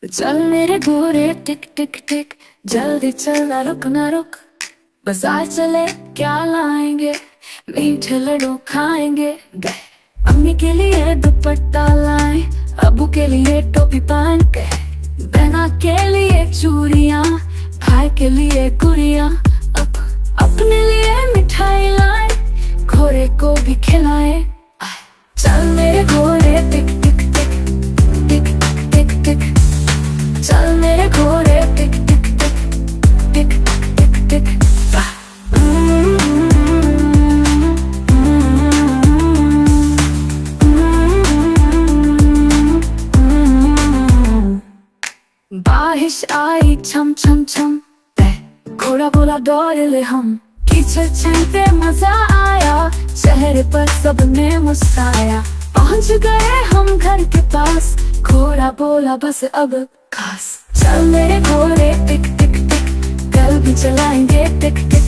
चल मेरे घोड़े टिक टिक टिक, जल्दी चल ना रुक ना रुक। बाजार चले क्या लाएंगे, मीठे लड्डू खाएंगे। अम्मी के लिए दुपट्टा लाए, अबू के लिए टोपी पहन के, बहना के लिए चूड़ियाँ, भाई के लिए गुड़ियाँ। अपने लिए मिठाई लाए, घोड़े को भी खिलाए। चल मेरे घोड़े टिक टिक टिक, टिक टिक टिक। चल मेरे घोड़े टिक टिक टिक, टिक टिक टिक। बारिश आई छम छम छम, घोड़ा बोला दौड़ ले हम। कीचड़ छीनते मजा आया, चेहरे पर सबने मुस्काया। पहुंच गए हम घर के पास, घोड़ा बोला बस अब खास। चल मेरे घोड़े टिक टिक टिक, कल भी चलाएंगे टिक टिक।